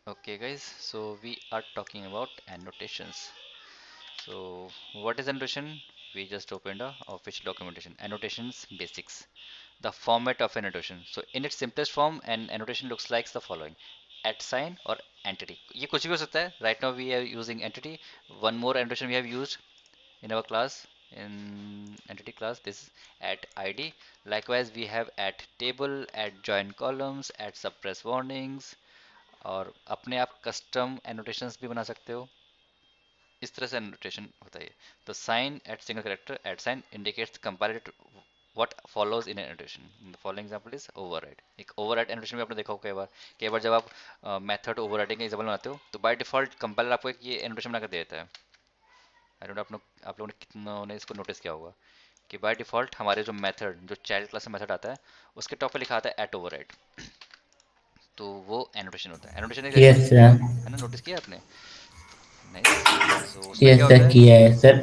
Okay guys, so we are talking about annotations. So what is annotation? We just opened a official documentation. Annotations basics. The format of an annotation. So in its simplest form, an annotation looks like the following: at sign or entity. ये कुछ भी हो सकता है. Right now we are using entity. One more annotation we have used in our class, in entity class, this is at id. Likewise we have at table, at join columns, at suppress warnings, और अपने आप custom annotations भी बना सकते हो. इस तरह से एनोटेशन होता है. तो sign at single character at sign indicates compiled what follows in an annotation. The following example is override. एक override annotation भी आपने देखा होगा कई बार जब आप मेथड ओवरराइडिंग का एग्जांपल बनाते हो तो बाय डिफॉल्ट कंपाइलर आपको एक ये एनोटेशन बनाकर दे देता है. आई डोंट आप लोगों ने कितनों ने इसको नोटिस किया होगा कि बाय डिफॉल्ट हमारे जो मेथड जो चाइल्ड क्लास में मेथड आता है उसके टॉप पे लिखा आता है एट ओवरराइड. तो वो एनोटेशन होता है. एनोटेशन एक यस सर। है ना, नोटिस किया आपने? नाइस. सो उसमें यस क्या होता सर, है? किया है सर।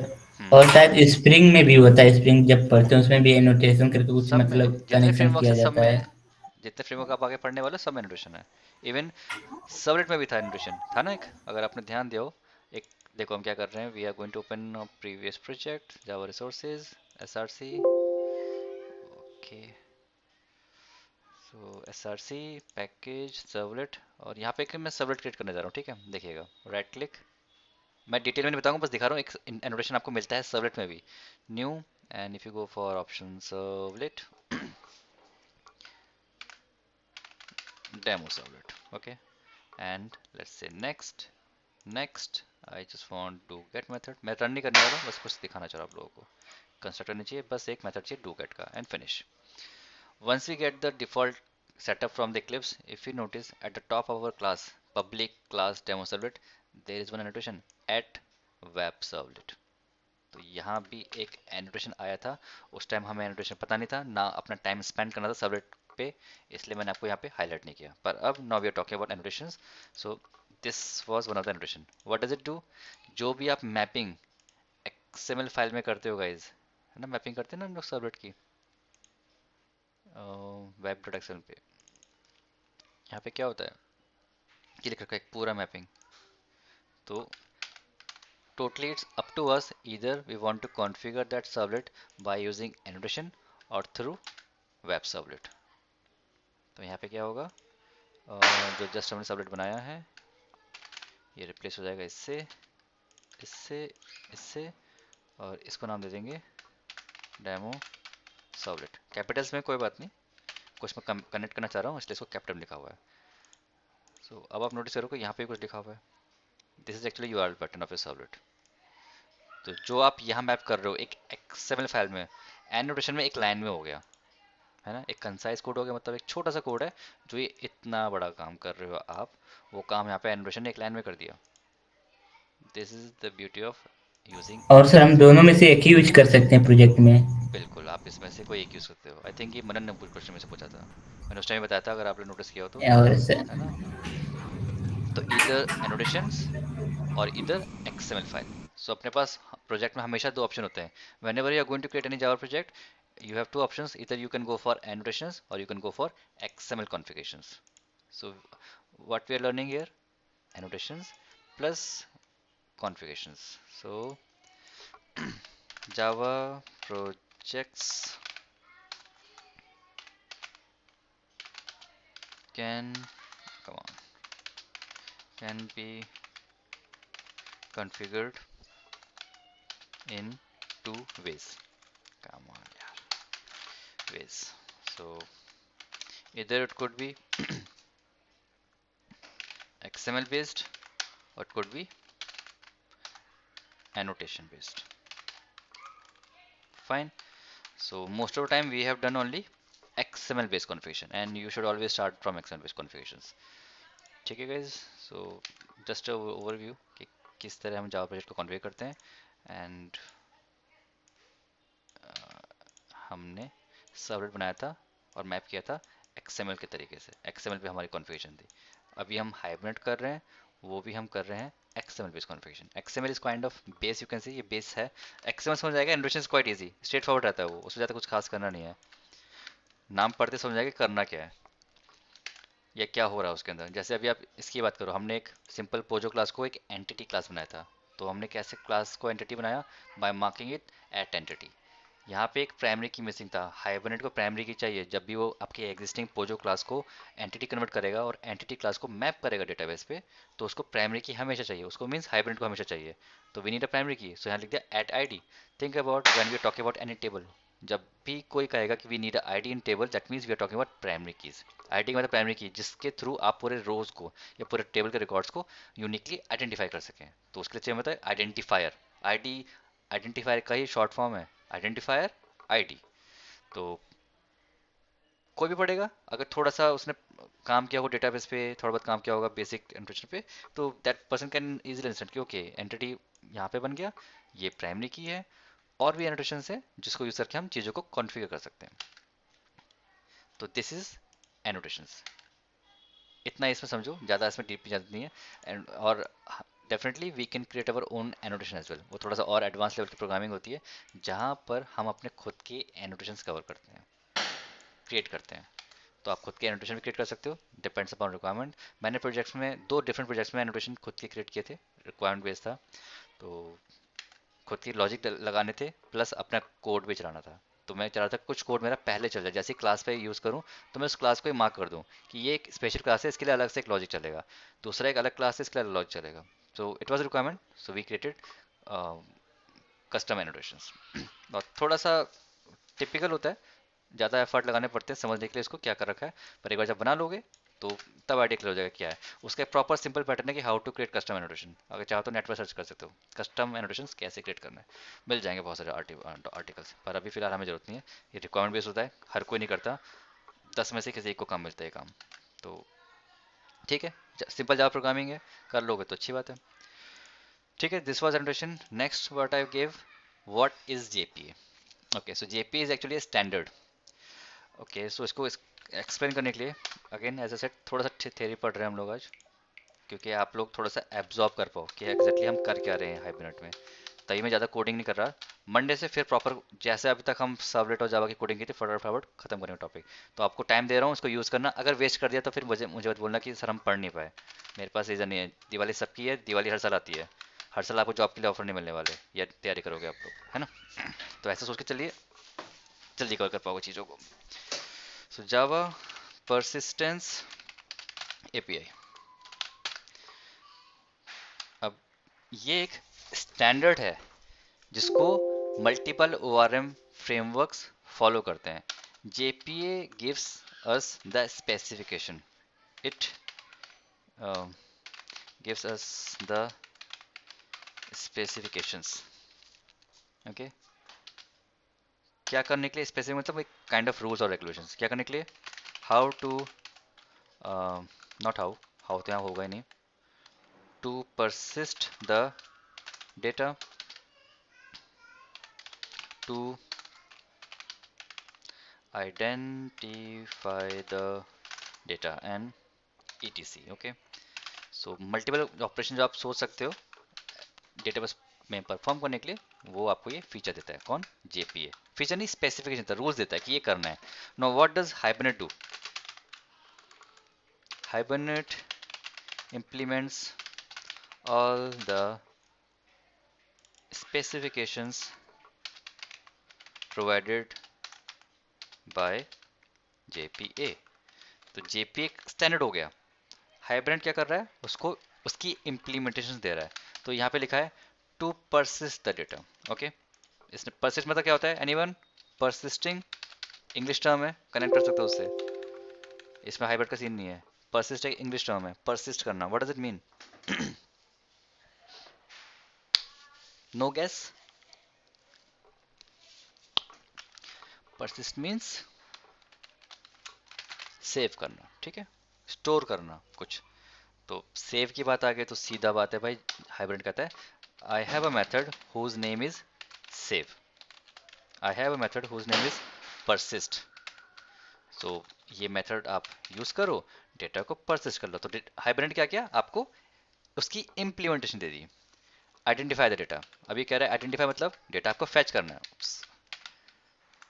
और हम्म. शायद स्प्रिंग में भी होता है, स्प्रिंग जब पढ़ते हैं उसमें भी एनोटेशन करके कुछ सब में मतलब जितने कनेक्शन फ्रेमवर्क किया है सब जाता में है। है. जितने फ्रेमवर्क आप आगे पढ़ने वाले हो, सब में एनोटेशन है. इवन सबनेट में भी था एनोटेशन, था ना एक, अगर आपने ध्यान दिया हो. एक देखो हम क्या कर रहे हैं. We are going to open previous project Java resources SRC. Okay. So SRC package servlet, और यहाँ पे मैं सर्वलेट क्रिएट करने जा रहा हूँ. ठीक है, देखिएगा. Right click. मैं डिटेल में नहीं बताऊंगा, बस दिखा रहा हूँ. एक एनोटेशन आपको मिलता है सर्वलेट में भी. New, and if you go for option servlet, demo servlet. Okay. And let's say next. Next. I just want do get method. मैं रन नहीं करने वाला हूँ, बस कुछ दिखाना चाह रहा हूँ आप लोगों को. कंस्ट्रक्टर नहीं चाहिए, बस एक मेथड चाहिए डू गेट का, and finish. Once we get the default setup from the Eclipse, if you notice at the top of our class, public class demo servlet, there is one annotation at web servlet. तो यहाँ भी एक annotation आया था. उस time हमें annotation पता नहीं था ना, अपना टाइम स्पेंड करना था सर्वलेट पे, इसलिए मैंने आपको यहाँ पे हाईलाइट नहीं किया. पर अब now we are talking about annotations. So this was one of the annotation. What does it do? जो भी आप मैपिंग एक्सएमएल फाइल में करते हो गाइज, है ना, मैपिंग करते हैं ना हम लोग सर्वलेट की वेब डॉट एक्सएमएल पे. यहाँ पे क्या होता है कि लिख रखा है एक पूरा मैपिंग. तो totally it's up to us, either we want to configure that servlet by using annotation or through web servlet. तो यहाँ पे क्या होगा, जो जस्ट हमने सर्वलेट बनाया है ये रिप्लेस हो जाएगा इससे, इससे, इससे, और इसको नाम दे देंगे डेमो सर्वलेट. कैपिटल्स में कोई बात नहीं, कुछ मैं कनेक्ट करना चाह रहा हूँ इसलिए इसको कैपिटल में लिखा हुआ है. सो अब आप नोटिस करो कि यहाँ पे कुछ लिखा हुआ है. This is actually URL pattern of A servlet. तो जो आप यहाँ मैप कर रहे हो एक एक्सएमएल फाइल में, एनोटेशन में एक लाइन में हो गया, है ना, एक कंसाइज कोड हो गया. मतलब एक छोटा सा कोड है जो ये इतना बड़ा काम कर रहे हो आप, वो काम यहाँ पे एनोटेशन ने एक लाइन में कर दिया. This is the beauty of using और सर हम एनोटेशन. दोनों में से एक ही यूज कर सकते हैं प्रोजेक्ट में। बिल्कुल, आप इसमें से कोई एक यूज़ करते हो. आई थिंक ये मनन ने क्वेश्चन में से पूछा था, मैंने उस टाइम बताया था, अगर आपने नोटिस किया हो तो, और सर है ना. तो इधर एनोटेशंस और इधर एक्सएमएल फाइल. सो अपने पास प्रोजेक्ट में हमेशा दो ऑप्शन होते हैं. Whenever you are going to create any Java project, you have two options: either you can go for annotations or you can go for XML configurations. So what we are learning here, annotations plus configurations. So Java projects can, come on, can be configured in two ways. Come on, yeah, ways. So either it could be XML based or it could be annotation based. Fine. So most of the time we have done only XML based configuration, and you should always start from XML based configurations. ठीक है guys. So just a overview कि किस तरह हम Java project को configure करते हैं. And हमने सर्वलेट बनाया था और मैप किया था XML के तरीके से. XML पे हमारी कॉन्फ़िगरेशन थी. अभी हम हाइब्रिड कर रहे हैं, वो भी हम कर रहे हैं XML based configuration. XML is kind of base, you can see, ये बेस है. XML समझ जाएगा, annotation is quite easy, straight forward रहता है वो, उससे ज़्यादा कुछ खास करना नहीं है. नाम पढ़ते समझ जाएगा करना क्या है. या क्या हो रहा है उसके अंदर। जैसे अभी आप इसकी बात करो, हमने एक सिंपल पोजो क्लास को एक एंटिटी क्लास बनाया था। तो हमने कैसे क्लास को एंटिटी बनाया? By marking it at entity. यहाँ पे एक प्राइमरी की मिसिंग था, हाइबरनेट को प्राइमरी की चाहिए। जब भी वो आपके एग्जिस्टिंग पोजो क्लास को एंटिटी कन्वर्ट करेगा और एंटिटी क्लास को मैप करेगा डेटाबेस पे, तो उसको प्राइमरी की हमेशा चाहिए, उसको मीन्स हाइबरनेट को हमेशा चाहिए। तो वी नीड अ प्राइमरी की, सो यहाँ लिख दिया at I D. Think about when we are talking about any table, जब भी कोई कहेगा कि we need a ID in table, that means we are talking about primary keys. ID मतलब प्राइमरी की, जिसके थ्रू आप पूरे रोज को या पूरे टेबल के रिकॉर्ड्स को यूनिकली आइडेंटिफाई कर सकें। तो उसके लिए चाहिए मतलब आइडेंटिफायर। आईडी आइडेंटिफायर का ही शॉर्ट फॉर्म है आइडेंटिफायर आईडी। तो कोई भी पढ़ेगा अगर थोड़ा सा उसने काम किया हो डेटाबेस पे, थोड़ा बहुत काम किया होगा बेसिक एंट्रेशन पे, तो that person can easily understand कि ओके एंटिटी यहाँ पे बन गया, ये प्राइमरी की है। और भी एनोटेशंस है जिसको यूज करके हम चीज़ों को कॉन्फ़िगर कर सकते हैं। तो दिस इज एनोटेशंस। इतना इसमें समझो, ज़्यादा इसमें डीप जाती नहीं है। एंड और definitely we can create our own annotation as well. वो थोड़ा सा और एडवांस लेवल की प्रोग्रामिंग होती है, जहाँ पर हम अपने खुद के एनोटेशंस कवर करते हैं, क्रिएट करते हैं। तो आप खुद के एनोटेशन भी क्रिएट कर सकते हो, डिपेंड्स अपॉन रिक्वायरमेंट। मैंने प्रोजेक्ट्स में दो डिफरेंट प्रोजेक्ट्स में एनोटेशन खुद के क्रिएट किए थे, रिक्वायरमेंट बेस्ड था। तो खुद की लॉजिक लगाने थे प्लस अपना कोड भी चलाना था। तो मैं चाह रहा था कुछ कोड मेरा पहले चल जाए, जैसे क्लास पे यूज़ करूँ तो मैं उस क्लास को ही मार्क कर दूँ कि ये एक स्पेशल क्लास है, इसके लिए अलग से एक लॉजिक चलेगा, दूसरा एक अलग क्लास है इसके लिए अलग लॉजिक चलेगा। So it was requirement, so we created custom annotations. और थोड़ा सा टिपिकल होता है, ज़्यादा एफर्ट लगाने पड़ते हैं समझने के लिए इसको क्या कर रखा है, पर एक बार जब बना लोगे तो तब आइडिया क्लियर हो जाएगा क्या है। उसका एक प्रॉपर सिंपल पैटर्न है कि how to create custom annotation. अगर चाहो तो नेट पर सर्च कर सकते हो कस्टम एनोटेशन कैसे क्रिएट करना है, मिल जाएंगे बहुत सारे आर्टिकल्स। पर अभी फिलहाल हमें जरूरत नहीं है, ये रिक्वायरमेंट बेस्ड होता है, हर कोई नहीं करता, 10 में से किसी एक को काम मिलता है काम। तो ठीक है, सिंपल जावा प्रोग्रामिंग है, कर लोगे तो अच्छी बात है। ठीक है, this was annotation. Next what I give, what is JPA. Okay, so JPA is actually standard. Okay, so इसको एक्सप्लेन करने के लिए अगेन एज अ सेट थोड़ा सा थ्योरी पढ़ रहे हैं हम लोग आज, क्योंकि आप लोग थोड़ा सा एब्जॉर्ब कर पाओ कि एग्जैक्टली हम कर क्या रहे हैं हाइबरनेट में। तभी मैं ज़्यादा कोडिंग नहीं कर रहा, मंडे से फिर प्रॉपर जैसे अभी तक हम सर्वलेट और जावा की कोडिंग की थी फटाफट फटाफट खत्म करेंगे टॉपिक। तो आपको टाइम दे रहा हूँ, उसको यूज़ करना। अगर वेस्ट कर दिया तो फिर मुझे मुझे मत बोलना कि सर हम पढ़ नहीं पाए। मेरे पास रीज़न नहीं है, दिवाली सबकी है, दिवाली हर साल आती है, हर साल आपको जॉब के लिए ऑफर नहीं मिलने वाले, या तैयारी करोगे आप लोग, है ना। तो ऐसा सोच के चलिए, जल्दी कवर कर पाओगे चीज़ों को। सो जावा परसिस्टेंस एपीआई, अब ये एक स्टैंडर्ड है जिसको मल्टीपल ORM फ्रेमवर्क्स फॉलो करते हैं। JPA gives us the specification. It gives us the specifications. Okay, क्या करने के लिए स्पेसिफिक मतलब एक काइंड ऑफ रूल्स और रेगुलेशंस, क्या करने के लिए, how to, not how, how तो यहाँ होगा ही नहीं, to persist the data, to identify the data and etc. Okay, so multiple operation जो आप सोच सकते हो डेटाबेस में परफॉर्म करने के लिए, वो आपको ये फीचर देता है। कौन? जेपीए। फीचर नहीं, स्पेसिफिकेशन देता है, रूल्स देता है कि ये करना है। Know what does hibernate do? Hibernate implements all the specifications provided by JPA। तो JPA स्टैंडर्ड हो गया, हाइब्रिड क्या कर रहा है, उसको उसकी इम्प्लीमेंटेशन दे रहा है। तो यहाँ पे लिखा है to persist the data. Okay, इसने परसिस्ट मतलब क्या होता है, एनीवन? परसिस्टिंग, इंग्लिश टर्म है, कनेक्ट कर सकते हो उससे, इसमें हाइब्रिड का सीन नहीं है। परसिस्ट एक इंग्लिश टर्म है, परसिस्ट करना, what does it mean? No guess? Persist means save करना, ठीक है, स्टोर करना कुछ। तो सेव की बात आ गई तो सीधा बात है भाई, हाइब्रिड कहता है I have a method whose name is save, I have a method whose name is persist। So ये मेथड आप यूज करो, डेटा को परसिस्ट कर लो। तो हाइब्रिड क्या किया, आपको उसकी implementation they the. Identify the data, अभी कह रहा है आइडेंटिफाई मतलब डेटा आपको फैच करना है।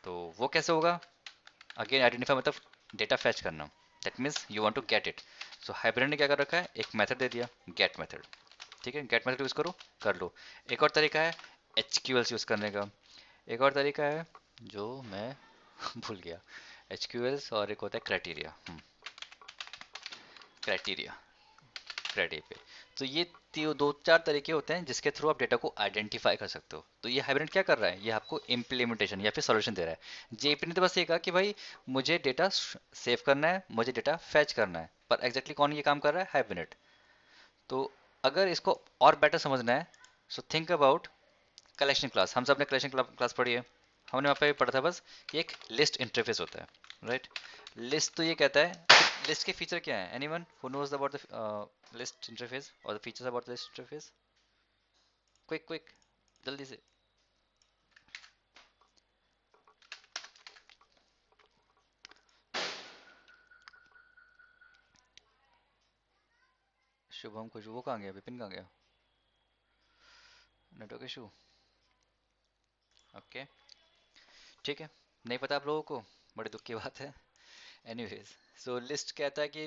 तो वो कैसे होगा? अगेन आइडेंटिफाई मतलब डेटा फैच करना। That means you want to get it. So Hibernate ने क्या कर रखा है, एक मेथड दे दिया, गेट मेथड। ठीक है, गेट मेथड यूज करो, कर लो। एक और तरीका है एचक्यूएल्स यूज करने का। एक और तरीका है जो मैं भूल गया, एचक्यूएल्स और एक होता है क्राइटेरिया। क्राइटेरिया, क्राइटेरिया पे। तो ये दो चार तरीके होते हैं जिसके थ्रू आप डेटा को आइडेंटिफाई कर सकते हो। तो ये हाइब्रिड क्या कर रहा है, ये आपको इम्प्लीमेंटेशन या फिर सॉल्यूशन दे रहा है। जेपी ने तो बस ये कहा कि भाई मुझे डेटा सेव करना है, मुझे डेटा फैच करना है, पर एग्जैक्टली कौन ये काम कर रहा है, हाइब्रिड। तो अगर इसको और बेटर समझना है, so think about collection class. हम सब ने कलेक्शन क्लास पढ़ी है। हमने वहाँ पे पढ़ा था बस कि एक लिस्ट इंटरफेस होता है, राइट। लिस्ट तो ये कहता है, लिस्ट के फीचर क्या है, anyone who knows about the list interface और the features about the list interface? Quick quick, जल्दी से। शुभम कुछ, वो कहाँ गया, विपिन कहाँ गया? नेटवर्क इशू, ओके, ठीक है। नहीं पता आप लोगों को, बड़े दुख की बात है। एनीवेज, सो लिस्ट कहता है कि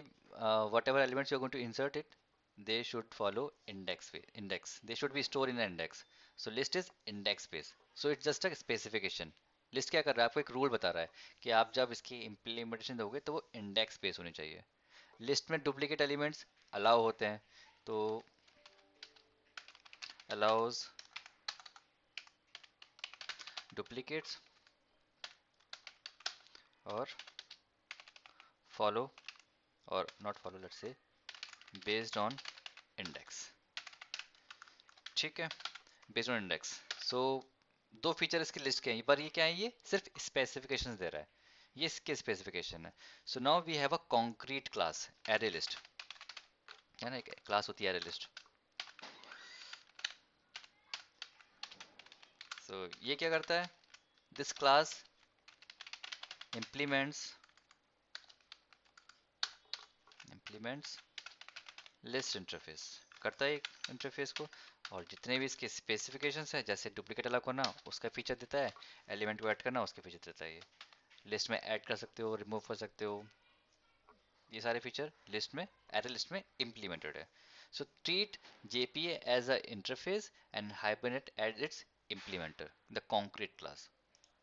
whatever elements you are going to insert it, they should follow index, they should be store in index. So list is index based, so it's just a specification. List क्या कर रहा है, आपको एक rule बता रहा है कि आप जब इसकी इम्प्लीमेंटेशन दोगे तो वो इंडेक्स बेस्ड होनी चाहिए। लिस्ट में डुप्लीकेट एलिमेंट्स अलाउ होते हैं, तो अलाउज डुप्लीकेट्स और फॉलो, और not follow, let's say based on index. ठीक है, बेस्ड ऑन इंडेक्स। सो दो फीचर इसकी लिस्ट के हैं, पर ये क्या है, ये सिर्फ स्पेसिफिकेशन दे रहा है, ये इसके स्पेसिफिकेशन है। So now we have a concrete class array list, है ना, एक क्लास होती है एरे लिस्ट। सो ये क्या करता है, this class implements implements list interface, करता है इंटरफेस को, और जितने भी इसके स्पेसिफिकेशंस है, जैसे डुप्लीकेट अलग करना उसका फीचर देता है, एलिमेंट को ऐड करना उसके फीचर देता है। ये लिस्ट में ऐड कर सकते हो, रिमूव कर सकते हो, ये सारे फीचर लिस्ट में, एरे लिस्ट में इम्प्लीमेंटेड है। So treat JPA as a interface and Hibernate as its implementer, the concrete class.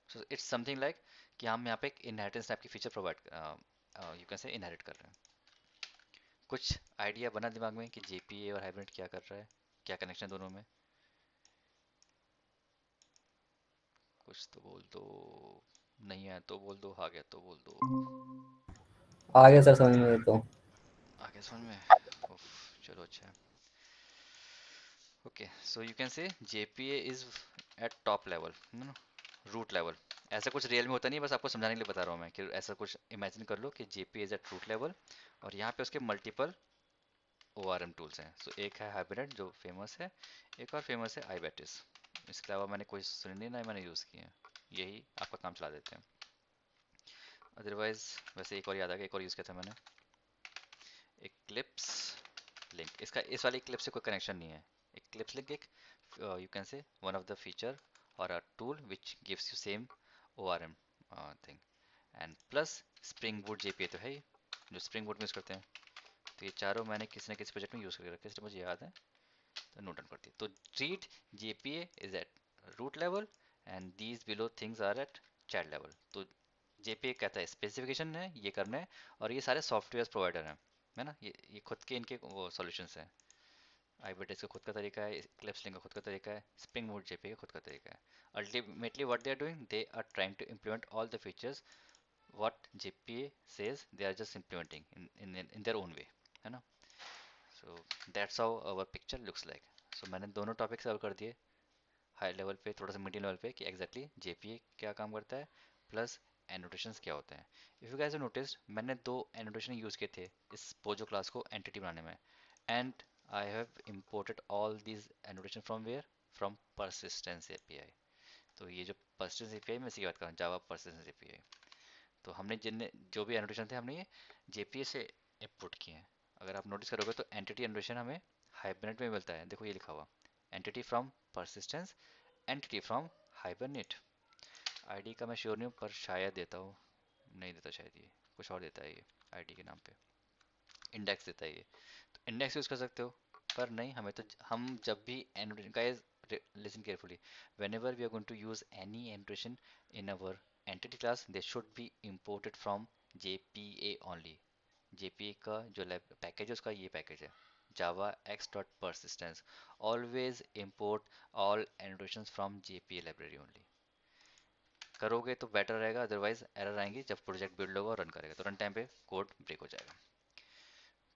So it's something like कि हम यहाँ पे एक इनहेरिटेंस टाइप की feature provide, you can say inherit कर रहे हैं। कुछ आइडिया बना दिमाग में कि JPA और हाइबरनेट क्या कर रहा है, क्या कनेक्शन दोनों में? कुछ तो बोल दो, नहीं है तो बोल दो, आ गया तो बोल दो। आगे सर समझ में तो। आ गया समझ में, उफ, चलो अच्छा है। ओके, सो यू कैन से JPA is eight top level, है ना, रूट लेवल। ऐसा कुछ रियल में होता नहीं है, बस आपको समझाने के लिए बता रहा हूँ मैं कि ऐसा कुछ इमेजिन कर लो कि JPA is at root level, और यहाँ पे उसके मल्टीपल ORM टूल्स हैं। सो एक है हाइब्रिड जो फेमस है, एक और फेमस है iBetis। इसके अलावा मैंने कोई सुनी नहीं, ना मैंने यूज़ किए हैं, यही आपका काम चला देते हैं। अदरवाइज वैसे एक और याद आ गया, एक और यूज़ किया था मैंने, Eclipse लिंक। इसका इस वाली Eclipse से कोई कनेक्शन नहीं है। Eclipse लिंक एक, you can say one of the feature और a tool which gives you same ORM thing, and plus Spring Boot JPA तो है ही, जो स्प्रिंग बूट में यूज़ करते हैं। तो ये चारों मैंने किसी न किसी प्रोजेक्ट में यूज़ करके रखे, इसलिए मुझे याद है, तो नोट डाउन करती है। तो treat JPA is at root level and these below things are at child level. तो JPA कहता है स्पेसिफिकेशन है, ये करना है, और ये सारे सॉफ्टवेयर प्रोवाइडर हैं, है ना, ये खुद के इनके वो सॉल्यूशंस हैं। iBetis का खुद का तरीका है, Eclipse Link का खुद का तरीका है, Spring Boot JPA का खुद का तरीका है। Ultimately what they are doing, they are trying to implement all the features what JPA says, they are just implementing in their own way, है ना। So that's how our picture looks like. So मैंने दोनों topic cover कर दिए, high level पे, थोड़ा सा medium level पे, कि एग्जैक्टली JPA क्या काम करता है, प्लस एनोटेशंस क्या होते हैं। If you guys have noticed, मैंने दो एनोटेशन यूज़ किए थे इस पोजो क्लास को एंटिटी बनाने में, and I have imported all these annotation from where, from persistence API। तो ये जो persistence API, मैं इसी की बात कर रहा हूँ, जावा persistence API। तो हमने जिन जो भी एनोटेशन थे, हमने ये JPA से इनपुट किए हैं। अगर आप नोटिस करोगे तो एंटिटी एनोटेशन हमें हाइबरनेट में मिलता है, देखो ये लिखा हुआ, entity from persistence, entity from hibernate. ID का मैं श्योर नहीं हूँ, पर शायद देता हूँ, नहीं देता शायद, ये कुछ और देता है ये। आईडी के नाम पे इंडेक्स देता है ये, तो इंडेक्स यूज कर सकते हो। पर नहीं, हमें तो हम जब भी annotation, guys listen carefully, whenever we are going to use any annotation in our entity class, they should be imported from JPA only। JPA का जो पैकेज है उसका ये पैकेज है, java x.persistence। always import all annotations from JPA library only। करोगे तो better रहेगा, otherwise error आएंगी जब प्रोजेक्ट बिल्ड होगा और रन करेगा, तो रन टाइम पे कोड ब्रेक हो जाएगा।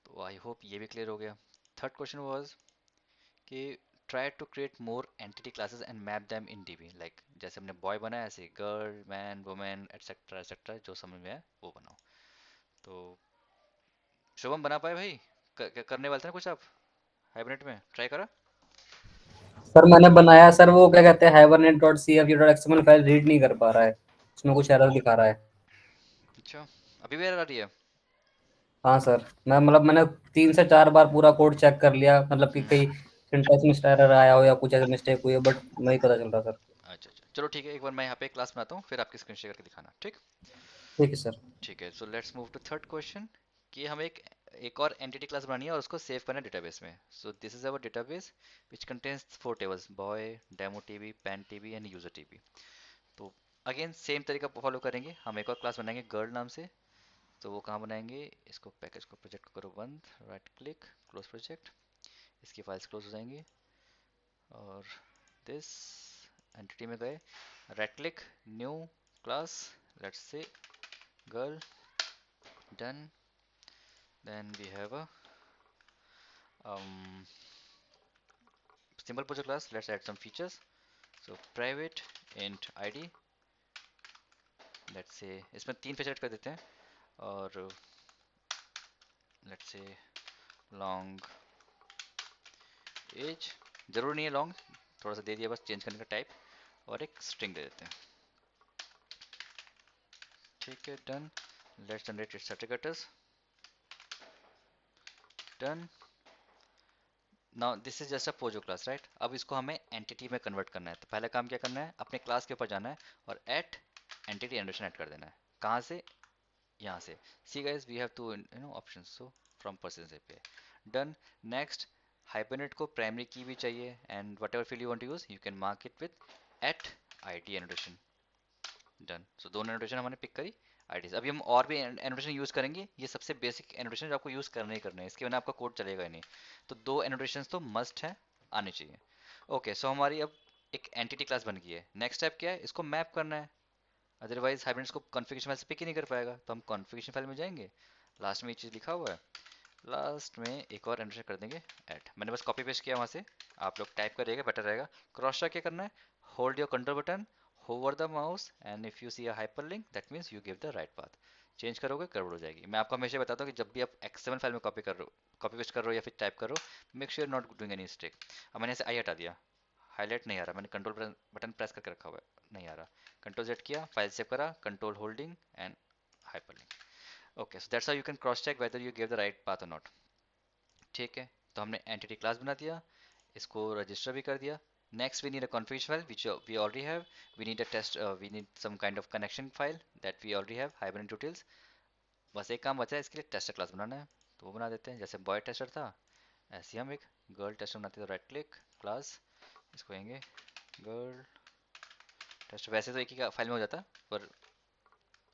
तो आई होप ये भी क्लियर हो गया। थर्ड क्वेश्चन वाज कि try to create more entity classes and map them in DB, like जैसे हमने बॉय बनाया ऐसे girl man women etcetera etcetera, जो समझ में आए वो बनाओ। तो शुभम बना पाए भाई? करने वाले थे ना कुछ आप हाइबरनेट में, ट्राई करा? सर मैंने बनाया सर, वो क्या कहते हैं hibernate.cfg.xml फाइल रीड नहीं कर पा रहा है, उसमें कुछ एरर दिखा रहा है। अच्छा, अभी भी एरर आ रही है? हाँ सर, मैंने 3 से 4 बार पूरा कोड चेक कर लिया, मतलब कि हम्म, कहीं सिंटैक्स मिस एरर आया हो या कुछ ऐसे मिस्टेक हुई है, बट नहीं पता चल रहा सर। अच्छा अच्छा, चलो ठीक है, एक बार मैं यहाँ पे क्लास बनाता हूँ, फिर आपकी स्क्रीन शेयर करके दिखाना, ठीक? ठीक है सर। ठीक है, so let's move to third question, कि हम एक और एंटिटी क्लास बनानी है और उसको सेव करना है डेटाबेस में। So this is our database which contains 4 tables, boy, demo TB, pan TB and user TB. तो अगेन सेम तरीका फॉलो करेंगे, हम एक और क्लास बनाएंगे गर्ल नाम से। तो वो कहाँ बनाएंगे, इसको पैकेज को प्रोजेक्ट को करो बंद, राइट क्लिक, क्लोज प्रोजेक्ट, इसकी फाइल्स क्लोज हो जाएंगी। और दिस एंटिटी में गए, right click, new class, let's say girl, done. Then we have a simple project class, let's add some features। So private int id, let's say इसमें 3 feature कर देते हैं, और let's say long age, जरूर नहीं है लॉन्ग, थोड़ा सा दे दिया बस चेंज करने का टाइप, और एक स्ट्रिंग दे देते हैं। ठीक है, done. Let's generate it's certificates, done. Now this is just a Pozzo class, right? अब इसको हमें एंटिटी में कन्वर्ट करना है, तो पहला काम क्या करना है, अपने क्लास के ऊपर जाना है और एट एंटिटी एंडोशन ऐड कर देना है। कहाँ से? यहाँ से। See guys, we have two options, so from person API, done. Next, Hibernate को प्राइमरी की भी चाहिए, and whatever field you want to use you can mark it with at ID annotation, done. So दोनों annotation हमने pick करी IDs. अभी हम और भी एनोटेशन यूज करेंगे, ये सबसे बेसिक एनोटेशन जो आपको यूज करने ही करने हैं, इसके बिना आपका कोड चलेगा ही नहीं। तो 2 एनोटेशन तो मस्ट है, आने चाहिए। ओके, सो हमारी अब एक एंटिटी क्लास बन गई है। नेक्स्ट स्टेप क्या है, इसको मैप करना है, अदरवाइज हाइब्रिड को कॉन्फ़िगरेशन फाइल से पिक ही नहीं कर पाएगा। तो हम कॉन्फ़िगरेशन फाइल में जाएंगे, लास्ट में ये चीज़ लिखा हुआ है, लास्ट में एक और एंटर कर देंगे ऐड। मैंने बस कॉपी पेस्ट किया वहाँ से, आप लोग टाइप करिएगा, बेटर रहेगा। क्रॉस चेक क्या करना है, hold your control button, hover the mouse, and if you see a hyperlink that means you give the right path. Change करोगे गड़बड़ हो जाएगी। मैं आपको हमेशा बताता हूँ कि जब भी आप एक्स7 फाइल में कॉपी कर रहे हो, कॉपी पेस्ट कर रहे हो या फिर टाइप कर रहे हो, make sure not doing any mistake. अब मैंने ऐसे आई हटा दिया, हाईलाइट नहीं आ रहा, मैंने कंट्रोल बटन प्रेस करके रखा हुआ है, नहीं आ रहा। कंट्रोल जेड किया, फाइल सेव करा, control holding and hyperlink. Okay, so that's how you can cross check whether you give the right path और नॉट। ठीक है, तो हमने एंटिटी क्लास बना दिया, इसको रजिस्टर भी कर दिया। Next we need a configuration file which we already have, we need a test, we need some kind of connection file that we already have, hibernate details. बस एक काम बचा है, इसके लिए टेस्टर क्लास बनाना है, तो वो बना देते हैं। जैसे बॉय टेस्टर था, ऐसे ही हम एक गर्ल टेस्टर बनाते हैं। तो राइट क्लिक, क्लास, इसको कहेंगे गर्ल टेस्टर। वैसे तो एक ही फाइल में हो जाता, पर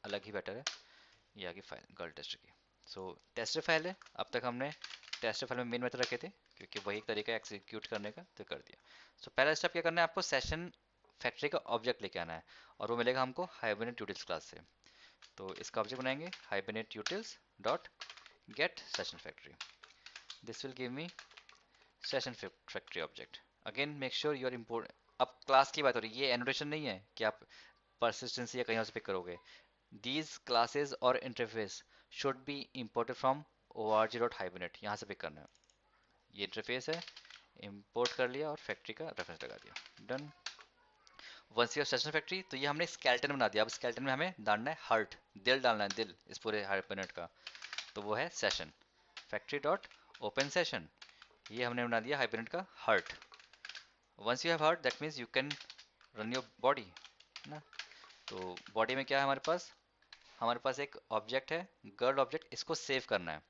अलग ही बेटर है, ये आगे फाइल गर्ल टेस्टर की। सो टेस्टर फाइल है, अब तक हमने टेस्टर फाइल में मेन मेथड रखे थे क्योंकि वही एक तरीका है एग्जीक्यूट करने का, तो कर दिया। सो पहला स्टेप क्या करना है, आपको सेशन फैक्ट्री का ऑब्जेक्ट लेके आना है, और वो मिलेगा हमको हाइबरनेट यूटिल्स क्लास से। तो इसका ऑब्जेक्ट बनाएंगे hibernate utils dot get session factory, this will give me session factory object. Again make sure you are import, अब क्लास की बात हो रही है, ये एनोटेशन नहीं है कि आप परसिस्टेंसी या कहीं और से पिक करोगे। These classes or interface should be imported from org.hibernate, यहाँ से पिक करना है। ये इंटरफेस है, इंपोर्ट कर लिया और फैक्ट्री का रेफरेंस लगा दिया, done. Once your session factory, तो ये हमने स्केलेटन बना दिया। अब स्केलेटन में हमें डालना है हार्ट, दिल डालना है, दिल इस पूरे हाइबरनेट का, तो वो है session factory dot open session, ये हमने बना दिया हाइबरनेट का heart. Once you have heart that means you can run your body ना। तो बॉडी में क्या है हमारे पास, हमारे पास एक ऑब्जेक्ट है गर्ल ऑब्जेक्ट, इसको सेव करना है।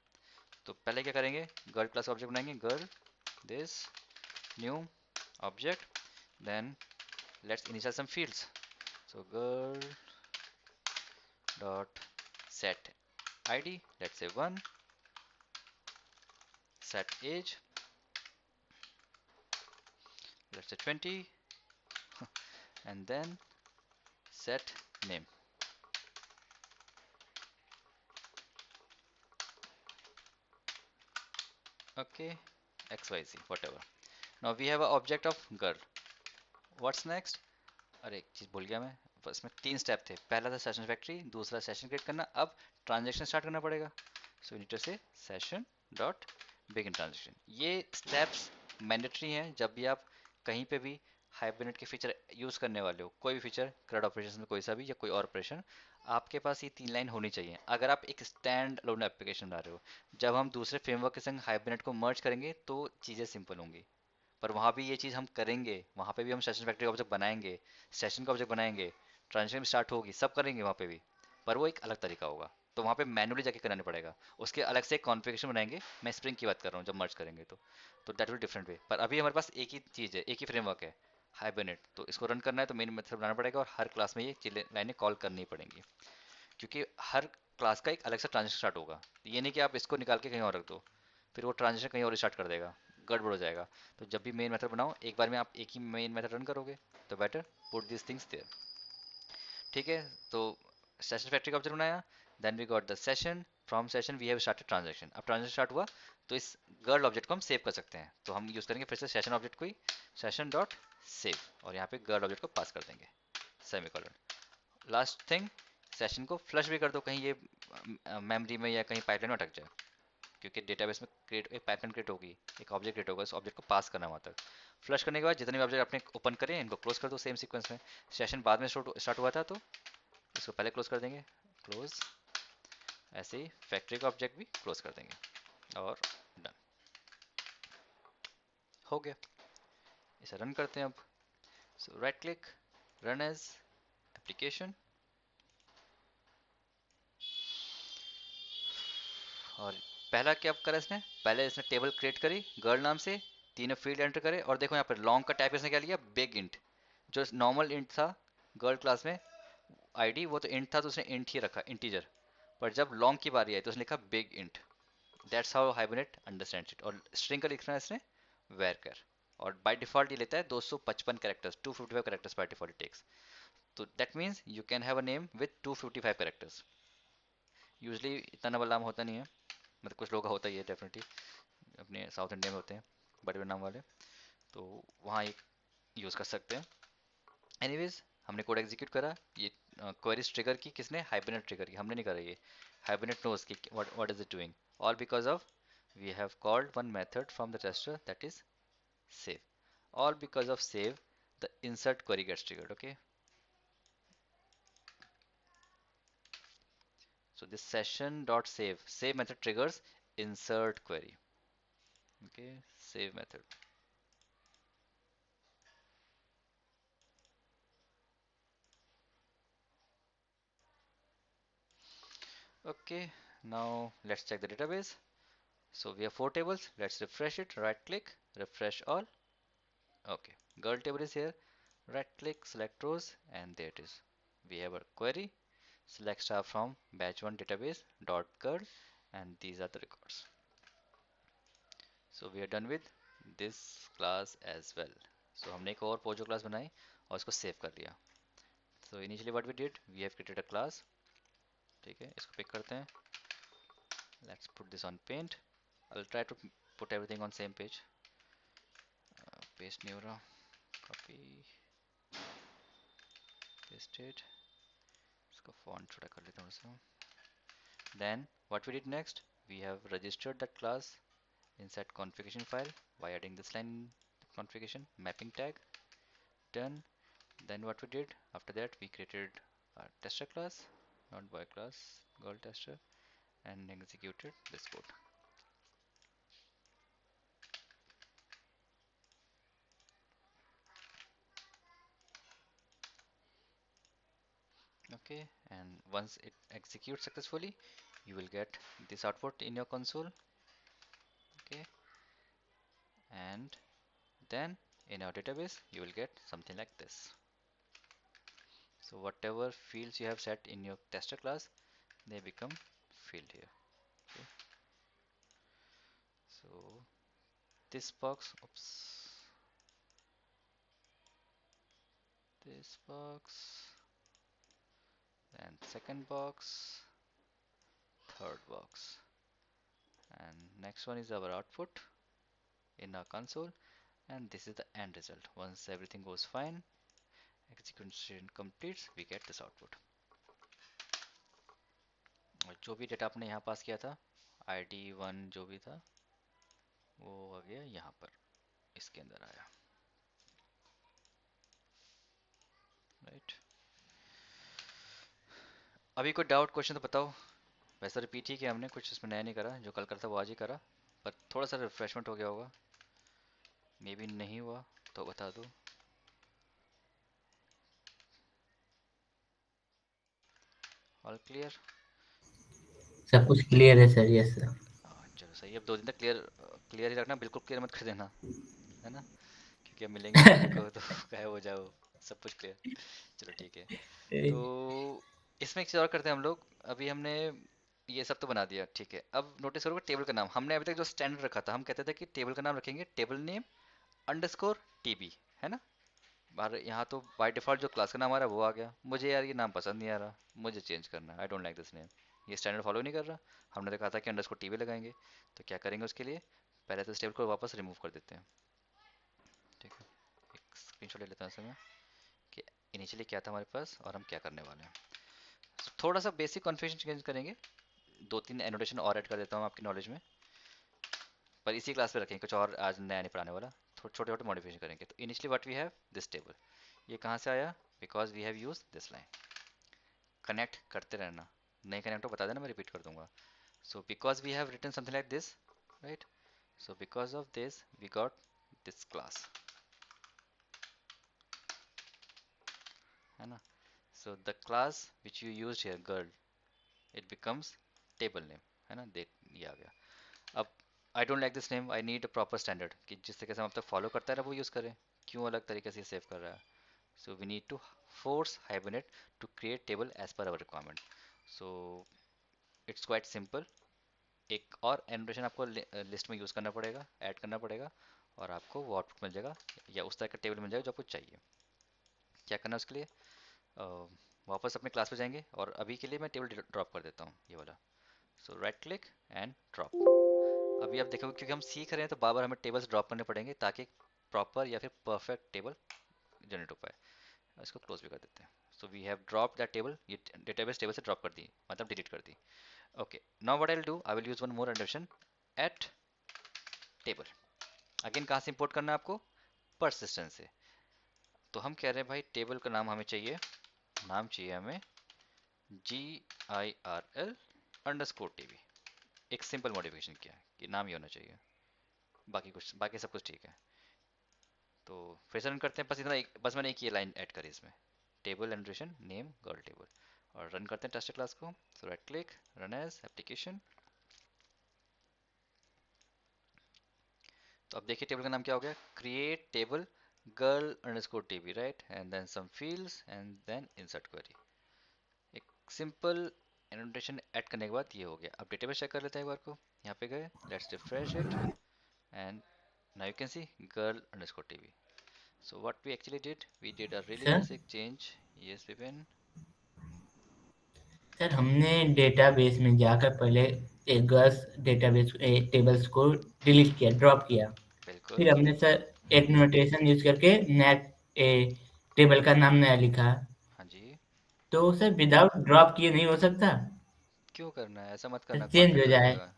तो पहले क्या करेंगे, गर्ल क्लास ऑब्जेक्ट बनाएंगे, girl this new object, then let's initial some fields. So girl dot set id, let's say 1, set age, let's say 20, and then set name. Okay, xyz whatever. Now we have an object of girl. What's next? अरे एक चीज़ भूल गया मैं, बस में 3 step थे। पहला था सेशन फैक्ट्री, दूसरा सेशन क्रिएट करना, अब ट्रांजेक्शन स्टार्ट करना पड़ेगा। सो नीड टू से सेशन डॉट बिगिन ट्रांजेक्शन। ये स्टेप्स मैंडेटरी हैं जब भी आप कहीं पे भी हाइबरनेट के फीचर यूज़ करने वाले हो, कोई भी फीचर CRUD ऑपरेशन में कोई सा भी या कोई और ऑपरेशन, आपके पास ये 3 लाइन होनी चाहिए अगर आप एक स्टैंड अलोन एप्लीकेशन बना रहे हो। जब हम दूसरे फ्रेमवर्क के संग हाइबरनेट को मर्ज करेंगे तो चीज़ें सिंपल होंगी, पर वहाँ भी ये चीज़ हम करेंगे, वहाँ पे भी हम सेशन फैक्ट्री ऑब्जेक्ट बनाएंगे, सेशन का ऑब्जेक्ट बनाएंगे, ट्रांजेक्शन स्टार्ट होगी, सब करेंगे वहाँ पे भी, पर वो एक अलग तरीका होगा। तो वहाँ पे मैनुअली जाके कराना पड़ेगा, उसके अलग से एक कॉन्फ़िगरेशन बनाएंगे। मैं स्प्रिंग की बात कर रहा हूँ, जब मर्ज करेंगे तो दैट विल डिफरेंट वे। पर अभी हमारे पास एक ही चीज़ है, एक ही फ्रेमवर्क है हाइबरनेट, तो इसको रन करना है तो मेन मेथड बनाना पड़ेगा और हर क्लास में ये लाइनें कॉल करनी पड़ेंगी, क्योंकि हर क्लास का एक अलग सा ट्रांजेक्शन स्टार्ट होगा। ये नहीं कि आप इसको निकाल के कहीं और रख दो, फिर वो ट्रांजेक्शन कहीं और स्टार्ट कर देगा, गड़बड़ हो जाएगा। तो जब भी मेन मेथड बनाओ एक बार में आप एक ही मेन मेथड रन करोगे, तो better put this things there. ठीक है, तो सेशन फैक्ट्री का ऑब्जेक्ट बनाया, then we got the session, from session we have started transaction. अब ट्रांजेक्शन स्टार्ट हुआ तो इस गर्ल ऑब्जेक्ट को हम सेव कर सकते हैं, तो हम यूज़ करेंगे फिर से सेशन ऑब्जेक्ट को ही, सेशन डॉट सेव, और यहाँ पे गर्ल ऑब्जेक्ट को पास कर देंगे सेमीकोलन। लास्ट थिंग, सेशन को फ्लश भी कर दो कहीं ये मेमोरी में या कहीं पाइपलाइन में अटक जाए, क्योंकि डेटाबेस में क्रिएट एक पाइपलाइन क्रिएट होगी, एक ऑब्जेक्ट क्रिएट होगा, उस ऑब्जेक्ट को पास करना वहाँ तक। फ्लश करने के बाद जितने भी ऑब्जेक्ट अपने ओपन करें इनको क्लोज कर दो सेम सीक्वेंस में। सेशन बाद में स्टार्ट हुआ था तो इसको पहले क्लोज कर देंगे, क्लोज। ऐसे ही फैक्ट्री का ऑब्जेक्ट भी क्लोज कर देंगे और डन हो गया। इसे रन करते हैं अब। So right click, run as application, और पहला क्या करा इसने, पहले इसने टेबल क्रिएट करी गर्ल नाम से, तीनों फील्ड एंटर करे, और देखो यहाँ पर लॉन्ग का टाइप इसने क्या लिया, बिग इंट। जो नॉर्मल इंट था गर्ल क्लास में आईडी, वो तो इंट था तो उसने इंट ही रखा, इंटीजर। पर जब लॉन्ग की बारी आई तो उसने लिखा big int. That's how hibernate understands it. और स्ट्रिंग का लिखना है इसने वेरकर, और बाय डिफॉल्ट ये लेता है 255 characters, 255 characters by default takes. तो that means you can have a name with 255 characters. Usually इतना बड़ा नाम होता नहीं है, मतलब कुछ लोग का होता ही है डेफिनेटली, अपने साउथ इंडिया में होते हैं बड़े बड़े नाम वाले, तो वहाँ एक यूज़ कर सकते हैं। एनीवेज हमने कोड एग्जीक्यूट करा, ये क्वेरीज ट्रिगर की किसने, हाइबरनेट ट्रिगर की, हमने नहीं करा ये, हाइबरनेट नोज की what is it doing, all because of we have called one method from the register that is save, all because of save the insert query gets triggered. Okay, so this session dot save method triggers insert query. Okay, save method. Okay, now let's check the database. So we have 4 tables. Let's refresh it. Right click, refresh all. Okay, girl table is here. Right click, select rows, and there it is. We have a query, select star from batch 1 database dot girl, and these are the records. So we are done with this class as well. So हमने एक और Pozzo class बनाई और इसको save कर लिया। So initially what we did, we have created a class. ठीक है, इसको पिक करते हैं, let's put this on paint. I'll try to put everything on same page. Paste नहीं हो रहा, copy, paste it, इसका font छोटा कर लेता हूँ इसको. Then what we did next, we have registered that class inside configuration file by adding this line configuration mapping tag. Done. Then what we did after that, we created a tester class, not boy class, girl tester, and executed this code. Okay, Okay, and once it executes successfully, you will get this output in your console. Okay, and then in our database you will get something like this. So whatever fields you have set in your tester class, they become field here. Okay, so this box, oops, this box, then second box, third box, and next one is our output in our console, and this is the end result. Once everything goes fine, execution completes, we get this output. और जो भी data आपने यहाँ पास किया था, ID1 जो भी था, वो आ गया यहाँ पर, इसके अंदर आया, राइट। अभी कोई डाउट क्वेश्चन तो बताओ। वैसा रिपीट ही किया हमने, कुछ इसमें नया नहीं करा, जो कल करता वो आज ही करा, पर थोड़ा सा रिफ्रेशमेंट हो गया होगा, मे बी नहीं हुआ तो बता दो। All clear? सब कुछ क्लियर है सर, यस सर। चलो सही, अब 2 दिन तक क्लियर क्लियर ही रखना, बिल्कुल क्लियर मत कर देना, है ना, क्योंकि अब मिलेंगे मंडे को तो गायब हो जाओ, सब कुछ क्लियर। चलो ठीक है, तो इसमें एक चीज़ और करते हैं हम लोग। अभी हमने ये सब तो बना दिया, ठीक है। अब नोटिस करोगे टेबल का नाम हमने अभी तक जो स्टैंडर्ड रखा था, हम कहते थे कि टेबल का नाम रखेंगे टेबल नेम अंडरस्कोर टीबी, है ना। बाहर यहाँ तो बाय डिफॉल्ट जो क्लास का नाम आ रहा है वो आ गया। मुझे यार ये नाम पसंद नहीं आ रहा, मुझे चेंज करना है, आई डोंट लाइक दिस नेम, ये स्टैंडर्ड फॉलो नहीं कर रहा। हमने तो कहा था कि अंडरस्कोर टीबी लगाएंगे, तो क्या करेंगे उसके लिए, पहले तो इस टेबल को वापस रिमूव कर देते हैं, ठीक है। एक स्क्रीनशॉट ले लेता हूँ इसमें कि इनिशियली क्या था हमारे पास और हम क्या करने वाले हैं। थोड़ा सा बेसिक कॉन्फ़िगरेशन चेंज करेंगे, 2-3 एनोटेशन और ऐड कर देता हूँ आपकी नॉलेज में, पर इसी क्लास में रखेंगे, कुछ और आज नया नहीं पढ़ाने वाला, थोड़े छोटे छोटे मॉडिफिकेशन करेंगे। तो initially what we have this table, ये कहाँ से आया, because we have use this line. Connect करते रहना, नहीं कनेक्ट हो बता देना, मैं रिपीट कर दूंगा। So because we have written something like this, right, so because of this we got this class, है ना। So the class which you use here girl, it becomes table name, है ना, देख ये आ गया। अब I don't like this name, I need a proper standard कि जिस तरीके से हम अब तक फॉलो करता है वो यूज़ करें, क्यों अलग तरीके से सेव कर रहा है। So we need to force hibernate to create table as per our requirement. So it's quite simple, एक और एनोटेशन आपको लिस्ट में यूज़ करना पड़ेगा, ऐड करना पड़ेगा, और आपको वो आउटपुट मिल जाएगा, या उस तरह का टेबल मिल जाएगा जो आपको चाहिए। क्या करना है उसके लिए, वापस अपने क्लास पे जाएंगे, और अभी के लिए मैं टेबल ड्रॉप कर देता हूँ, ये वाला। सो राइट क्लिक एंड ड्रॉप। अभी आप देखोगे क्योंकि हम सीख रहे हैं तो बार बार हमें टेबल्स ड्रॉप करने पड़ेंगे ताकि प्रॉपर या फिर परफेक्ट टेबल जनरेट हो पाए। इसको क्लोज भी कर देते हैं। So we have drop that table, ये डेटाबेस टेबल से ड्रॉप कर दी, मतलब डिलीट कर दी। Okay, now what I will do, I will use one more addition at table. Again कहाँ से इंपोर्ट करना है आपको, परसिस्टेंस से। तो हम कह रहे हैं भाई टेबल का नाम हमें चाहिए, नाम चाहिए हमें GIRL अंडरस्कोर टीवी। एक सिंपल मॉडिफिकेशन किया है कि नाम ये होना चाहिए, बाकी सब कुछ ठीक है। तो फिर से रन करते हैं, बस इतना बस मैंने एक ये लाइन ऐड करी इसमें, table generation name girl table, और रन करते हैं टेस्ट क्लास को। So right click, run as application. तो अब देखिए टेबल का नाम क्या हो गया, create table girl underscore TB, right, and then some fields and then insert query. एक सिंपल एनोटेशन ऐड करने के बाद ये हो गया। अब डेटाबेस चेक कर लेते हैं एक बार को, यहाँ पे गए, let's refresh it, and now you can see girl underscore tv. So what we actually did, we did a really sir basic change. Yes, Vipin. Sir हमने डेटाबेस में जाकर पहले एक गर्ल्स डेटाबेस टेबल्स को डिलीट किया, drop किया। बिल्कुल। फिर हमने सर एक नोटेशन यूज करके नया टेबल का नाम नया लिखा। हाँ जी, तो सर विदाउट ड्रॉप किए नहीं हो सकता, क्यों करना है, ऐसा मत करना, चेंज हो कॉन्फ्लिक्ट हो जाए। जाएगा,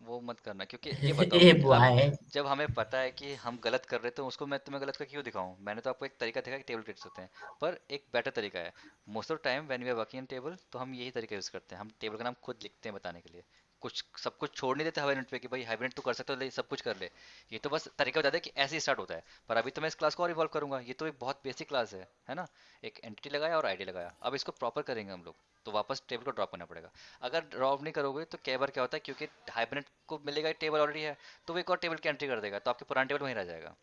वो मत करना, क्योंकि ये जैसे बताओ, ए अब बॉय। जब हमें पता है कि हम गलत कर रहे हैं तो उसको मैं तुम्हें गलत करके क्यों दिखाऊं। मैंने तो आपको एक तरीका दिखाया कि टेबल क्रिएट होते हैं, पर एक बेटर तरीका है। Most of time when we are working in table तो हम यही तरीका यूज करते हैं, हम टेबल का नाम खुद लिखते हैं बताने के लिए, कुछ सब कुछ छोड़ नहीं देते हाइबरनेट पे कि भाई हाइबरनेट तो कर सकते हो ले सब कुछ कर ले। ये तो बस तरीका बता दे कि ऐसे ही स्टार्ट होता है। पर अभी तो मैं इस क्लास को और इवॉल्व करूंगा, ये तो एक बहुत बेसिक क्लास है ना। एक एंटिटी लगाया और आईडी लगाया, अब इसको प्रॉपर करेंगे हम लोग। तो वापस टेबल को ड्रॉप करना पड़ेगा। अगर ड्रॉप नहीं करोगे तो कई बार क्या होता है, क्योंकि हाइबरनेट को मिलेगा टेबल ऑलरेडी है, तो वो एक और टेबल की एंट्री कर देगा, तो आपके पुराने टेबल वहीं रह जाएगा।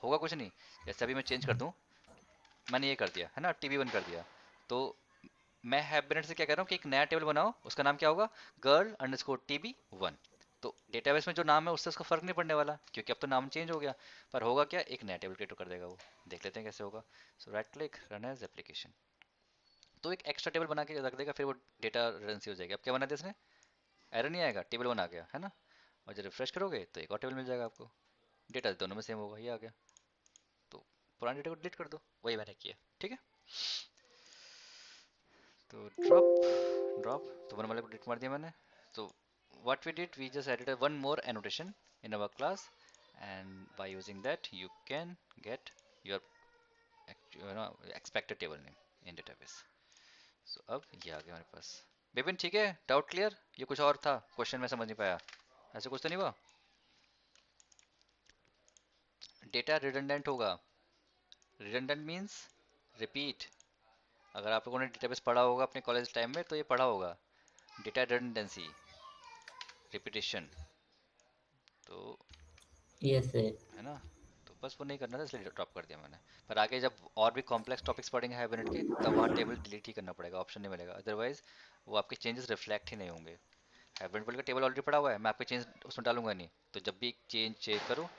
होगा कुछ नहीं। जैसे अभी मैं चेंज कर दूं, मैंने ये कर दिया है ना, टीबी वन कर दिया। तो मैं हाइबरनेट से क्या कह रहा हूँ कि एक नया टेबल बनाओ, उसका नाम क्या होगा, गर्ल अंडरस्कोर टीबी वन। तो डेटाबेस में जो नाम है उससे उसका फर्क नहीं पड़ने वाला, क्योंकि अब तो नाम चेंज हो गया। पर होगा क्या, एक नया टेबल क्रिएट कर देगा वो। देख लेते हैं कैसे होगा। So right click, run as application. तो एक एक्स्ट्रा टेबल बना के रख देगा, फिर वो डेटा रिडंडेंसी हो जाएगी। अब क्या बना दिया इसने, एरर नहीं आएगा, टेबल बना गया है ना। और जब रिफ्रेश करोगे तो एक और टेबल मिल जाएगा आपको। डेटा दोनों में सेम होगा, ये आ गया। तो पुराने डेटा को डिलीट कर दो, वही मैंने किया, ठीक है। तो ड्रॉप ड्रॉप, तो वन वाले को डिलीट मार दिया मैंने। तो what we did, we just added a one more annotation in our class, and by using that you can get your expected table name in database. So अब ये आ गया हमारे पास। विपिन ठीक है, डाउट क्लियर? ये कुछ और था क्वेश्चन, मैं समझ नहीं पाया, ऐसे कुछ तो नहीं हुआ? डेटा रिडंडेंट होगा। Redundant means repeat. अगर आप लोगों ने डेटाबेस पढ़ा होगा अपने कॉलेज टाइम में तो ये पढ़ा होगा, डेटा रिडंडेंसी, रिपीटेशन। तो यस सर। है ना। तो बस वो नहीं करना था, इसलिए ड्रॉप कर दिया मैंने। पर आगे जब और भी कॉम्प्लेक्स टॉपिक्स पढ़ेंगे हाइबरनेट के, तब वहाँ टेबल डिलीट ही करना पड़ेगा, ऑप्शन नहीं मिलेगा, अदरवाइज वो आपके चेंजेस रिफ्लेक्ट ही नहीं होंगे। हाइबरनेट का टेबल ऑलरेडी पड़ा हुआ है, मैं आपके चेंज उसमें डालूंगा नहीं। तो जब भी चेंज चेक करो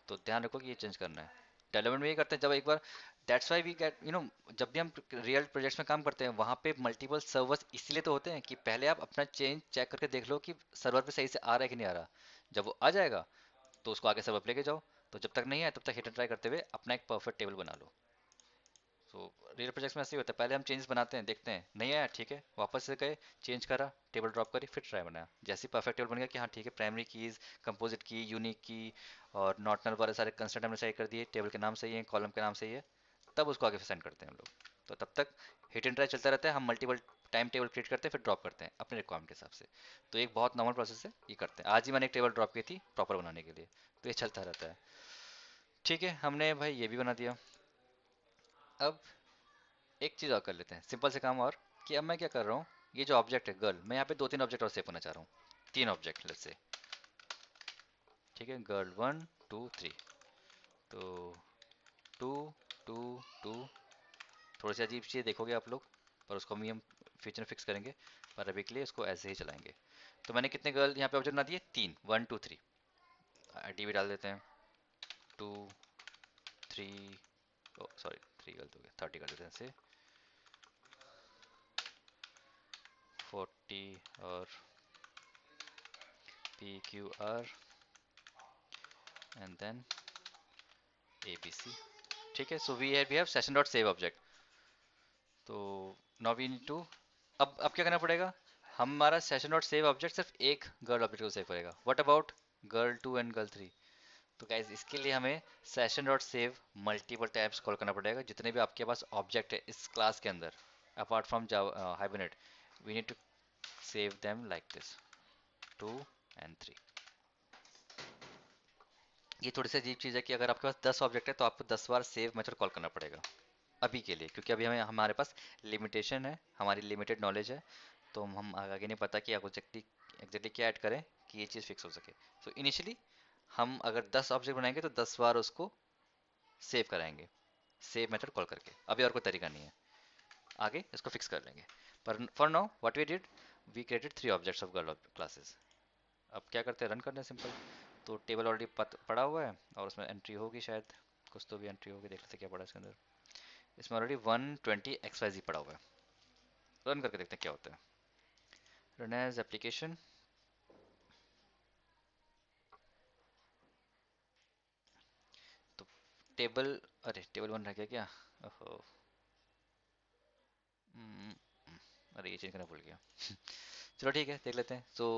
तो ध्यान रखो कि ये चेंज करना है। डेवलपमेंट में ये करते हैं जब एक बार, दैट्स वाई वी गेट जब भी हम रियल प्रोजेक्ट्स में काम करते हैं वहाँ पे मल्टीपल सर्वर्स इसलिए तो होते हैं कि पहले आप अपना चेंज चेक करके देख लो कि सर्वर पे सही से आ रहा है कि नहीं आ रहा। जब वो आ जाएगा तो उसको आगे सर्वर पे लेके जाओ। तो जब तक नहीं आए तब तक हिट एंड ट्राई करते हुए अपना एक परफेक्ट टेबल बना लो। सो रियल प्रोजेक्ट्स में ऐसे ही होता है, पहले हम चेंजेस बनाते हैं, देखते हैं नहीं आया, ठीक है, वापस से गए, चेंज करा, टेबल ड्रॉप करी, फिर ट्राई बनाया। जैसे ही परफेक्ट टेबल बन गया कि हाँ ठीक है, primary keys, composite key, unique की और नॉट नल वाले सारे कंस्ट्रेंट हमने सही कर दिए, टेबल के नाम सही है, कॉलम के नाम सही है, तब उसको आगे सेंड करते हैं हम लोग। तो तब तक हिट एंड ट्राई चलता रहता है, हम मल्टीपल टाइम टेबल क्रिएट करते हैं, फिर ड्रॉप करते हैं अपने रिक्वायरमेंट के हिसाब से। तो एक बहुत नॉर्मल प्रोसेस है, ये करते हैं। आज ही मैंने एक टेबल ड्रॉप की थी प्रॉपर बनाने के लिए, तो ये चलता रहता है। ठीक है, हमने भाई ये भी बना दिया। अब एक चीज़ और कर लेते हैं, सिंपल से काम और, कि अब मैं क्या कर रहा हूँ, ये जो ऑब्जेक्ट है गर्ल, मैं यहाँ पे दो तीन ऑब्जेक्ट और सेव करना चाह रहा हूँ, तीन ऑब्जेक्ट लेट्स से। ठीक है, गर्ल वन टू थ्री। तो टू टू टू, थोड़ी सी अजीब चीज़ देखोगे आप लोग, पर उसको हम फ्यूचर में फिक्स करेंगे। पर अभी के लिए इसको ऐसे ही चलाएंगे। तो मैंने कितने गर्ल यहाँ पे ऑब्जेक्ट बना दिए, तीन, वन टू थ्री। आई भी डाल देते हैं, two three, oh sorry three गलत हो गया, 30 कर देते हैं ऐसे, 40 और P Q R and then ABC। ठीक है, so we have session dot save object. तो नाउ वी नीड टू, अब क्या करना पड़ेगा, हमारा सेशन डॉट सेव ऑब्जेक्ट सिर्फ एक गर्ल ऑब्जेक्ट को सेव करेगा। What about girl two and girl three? तो गाइज इसके लिए हमें session dot save multiple types call करना पड़ेगा, जितने भी आपके पास ऑब्जेक्ट है इस क्लास के अंदर apart from hibernate, we need to save them like this, two and three. ये थोड़ी सी अजीब चीज़ है कि अगर आपके पास 10 ऑब्जेक्ट है तो आपको 10 बार सेव मेथड कॉल करना पड़ेगा अभी के लिए, क्योंकि अभी हमारे पास लिमिटेशन है, हमारी लिमिटेड नॉलेज है। तो हम आगे नहीं पता कि एग्जैक्टली एग्जैक्टली क्या ऐड करें कि ये चीज़ फिक्स हो सके। सो इनिशियली हम अगर 10 ऑब्जेक्ट बनाएंगे तो 10 बार उसको सेव कराएंगे, सेव मेथड कॉल करके। अभी और कोई तरीका नहीं है, आगे इसको फिक्स कर लेंगे। पर for now what we did, we created 3 objects of girl classes. अब क्या करते हैं, रन करते हैं सिंपल। तो टेबल ऑलरेडी पड़ा हुआ है और उसमें एंट्री होगी शायद, कुछ तो भी एंट्री होगी, देख लेते क्या पड़ा है इसके अंदर। इसमें ऑलरेडी 120 XYZ पड़ा हुआ है। रन करके देखते हैं क्या होता है। Run as application. तो टेबल, अरे टेबल वन रह गया क्या, ओहो, हम्म, अरे ये चेंज करना भूल गया। चलो ठीक है, देख लेते हैं। सो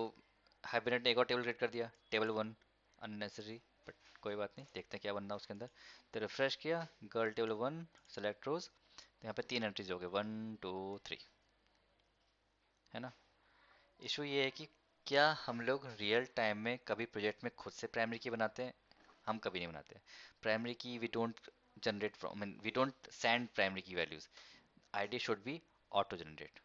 हाइबरनेट ने एक और टेबल क्रिएट कर दिया, टेबल वन, अननेसेसरी, बट कोई बात नहीं, देखते हैं क्या बनना उसके अंदर। तो रिफ्रेश किया, गर्ल टेबल वन, सेलेक्ट रोज, तो यहाँ पे 3 एंट्रीज हो गए, 1 2 3, है ना। इशू ये है कि क्या हम लोग रियल टाइम में कभी प्रोजेक्ट में खुद से प्राइमरी की बनाते हैं? हम कभी नहीं बनाते। Primary key we don't generate from, we don't send primary key values. ID should be auto generate.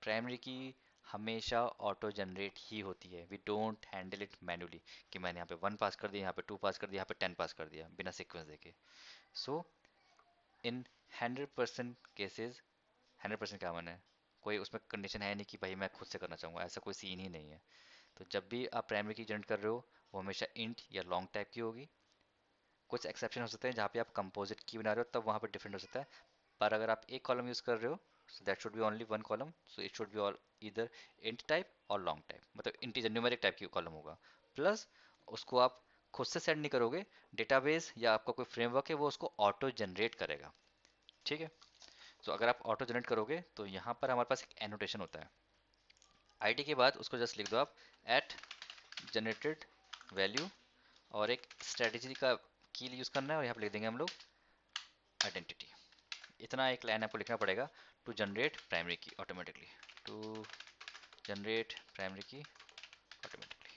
Primary key हमेशा ऑटो जनरेट ही होती है। We don't handle it manually कि मैंने यहाँ पे 1 पास कर दिया, यहाँ पे 2 पास कर दिया, यहाँ पे 10 पास कर दिया बिना सीक्वेंस देखे। सो इन 100% केसेस, 100% क्या माना है, कोई उसमें कंडीशन है नहीं कि भाई मैं खुद से करना चाहूँगा, ऐसा कोई सीन ही नहीं है। तो जब भी आप प्राइमरी की जनरेट कर रहे हो वो हमेशा इंट या लॉन्ग टाइप की होगी। कुछ एक्सेप्शन हो सकते हैं जहाँ पे आप कंपोजिट की बना रहे हो, तब वहाँ पे डिफरेंट हो सकता है। पर अगर आप एक कॉलम यूज़ कर रहे हो, so that should be only one column, so it should be all इधर इंट टाइप और लॉन्ग टाइप, मतलब इंटीजर न्यूमेरिक टाइप की कॉलम होगा। प्लस उसको आप खुद से सेंड नहीं करोगे, डेटाबेस या आपका कोई फ्रेमवर्क है वो उसको ऑटो जनरेट करेगा। ठीक है। सो अगर आप ऑटो जनरेट करोगे तो यहाँ पर हमारे पास एक एनोटेशन होता है। आईडी के बाद उसको जस्ट लिख दो आप एट जनरेटेड वैल्यू, और एक स्ट्रेटेजी का की यूज़ करना है, और यहाँ पे लिख देंगे हम लोग आइडेंटिटी। इतना एक लाइन आपको लिखना पड़ेगा टू जनरेट प्राइमरी की ऑटोमेटिकली, टू जनरेट प्राइमरी की ऑटोमेटिकली।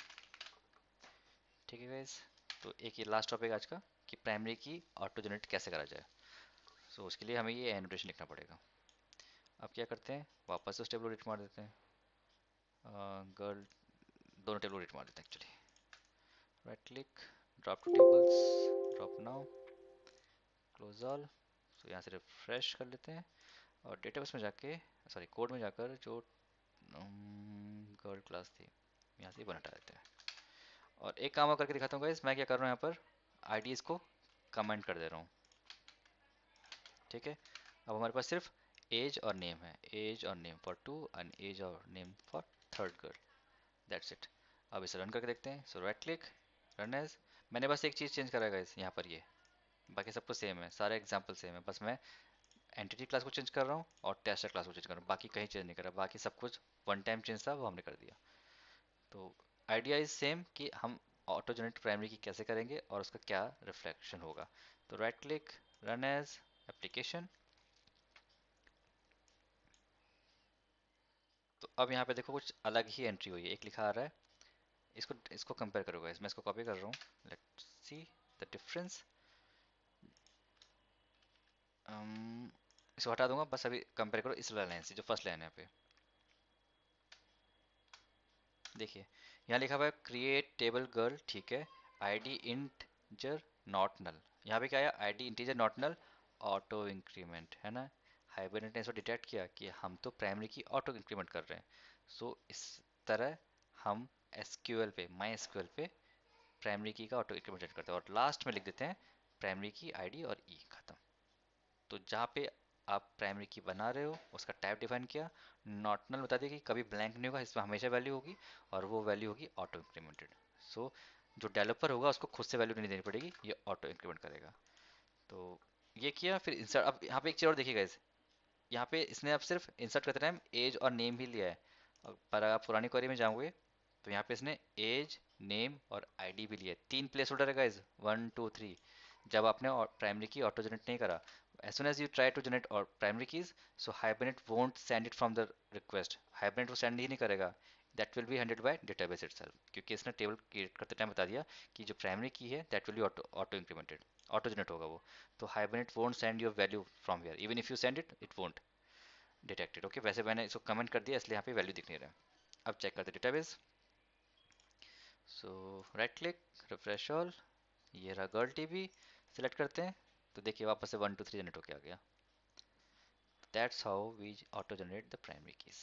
ठीक है गाइज। तो एक ये लास्ट टॉपिक आज का कि प्राइमरी की ऑटो जनरेट कैसे करा जाए। सो उसके लिए हमें ये एनोटेशन लिखना पड़ेगा। अब क्या करते हैं, वापस से उस टेबल को एडिट मार देते हैं। गर्ल, दोनों टेबल को एडिट मार देते हैं actually. Right click, drop two tables, drop now, close all. So यहाँ से रिफ्रेश कर लेते हैं और डेटाबेस में जाके, सॉरी कोड में जाकर जो गर्ल क्लास थी यहाँ से वन हटा देते हैं। और एक काम और करके दिखाता हूँ गाइस, मैं क्या कर रहा हूँ यहाँ पर आईडीज़ को कमेंट कर दे रहा हूँ। ठीक है। अब हमारे पास सिर्फ एज और नेम है, एज और नेम फॉर 2 एंड एज और name for third girl, that's it. अब इसे रन करके देखते हैं। सो राइट क्लिक, रन एज। मैंने बस एक चीज़ चेंज करा है गाइस यहाँ पर, ये बाकी सब कुछ सेम है, सारे एग्जाम्पल सेम है, बस मैं एंटिटी क्लास को चेंज कर रहा हूँ और टेस्टर क्लास को चेंज कर रहा हूँ, बाकी कहीं चेंज नहीं कर रहा। बाकी सब कुछ वन टाइम चेंज था वो हमने कर दिया। तो आइडिया इज सेम कि हम ऑटो जनरेट प्राइमरी की कैसे करेंगे और उसका क्या रिफ्लेक्शन होगा। तो right click, run as application. तो अब यहाँ पे देखो कुछ अलग ही एंट्री हुई है, एक लिखा आ रहा है, इसको इसको कंपेयर करूँगा, इसमें इसको कॉपी कर रहा हूँ। Let's see the difference. इसको हटा दूंगा, बस अभी कंपेयर करो इस वाला लाइन से जो फर्स्ट लाइन है यहाँ पे। देखिए यहाँ लिखा हुआ है क्रिएट टेबल गर्ल, ठीक है, आईडी इंटीजर नॉट नल। यहाँ पे क्या है, ID integer not null, auto increment है ना। हाइबरनेट ने इसको डिटेक्ट किया कि हम तो प्राइमरी की ऑटो इंक्रीमेंट कर रहे हैं। सो इस तरह हम एसक्यूएल पे, माई एसक्यूएल पे प्राइमरी की का ऑटो इंक्रीमेंट करते हैं और लास्ट में लिख देते हैं प्राइमरी की आईडी और ई, खत्म। तो जहाँ पे आप प्राइमरी की बना रहे हो उसका टाइप डिफाइन किया, नॉट नल बता दिया कि कभी ब्लैंक नहीं होगा, इसमें हमेशा वैल्यू होगी, और वो वैल्यू होगी ऑटो इंक्रीमेंटेड। सो जो डेवलपर होगा उसको खुद से वैल्यू नहीं देनी पड़ेगी, ये ऑटो इंक्रीमेंट करेगा। तो ये किया, फिर इंसर्ट। अब यहाँ पे एक चीज़ और देखिएगा, यहाँ पे इसने अब सिर्फ इंसर्ट करते टाइम एज और नेम ही लिया है। पर अगर आप पुरानी क्वेरी में जाओगे तो यहाँ पे इसने एज, नेम और आईडी भी लिया है। 3 प्लेस होल्डर है गाइज, 1 2 3। जब आपने प्राइमरी की ऑटो जनरेट नहीं करा, as soon as you try to generate or primary keys, so Hibernate won't send it from the request, Hibernate वो send ही नहीं करेगा, that will be handled by database itself, क्योंकि इसने टेबल क्रिएट करते time बता दिया कि जो प्राइमरी की है that will be auto incremented, auto generate होगा वो। तो Hibernate won't send your value from here, even if you send it, it won't detect it। Okay, वैसे मैंने इसको कमेंट कर दिया इसलिए यहाँ पे वैल्यू दिख नहीं रहा है। अब चेक करते डेटाबेस। सो राइट क्लिक, रिफ्रेश ऑल, ये रहा गर्ल टीबी, सिलेक्ट करते हैं तो देखिए वापस से 1 2 3 जनरेट होके आ गया। That's how we auto generate the primary keys।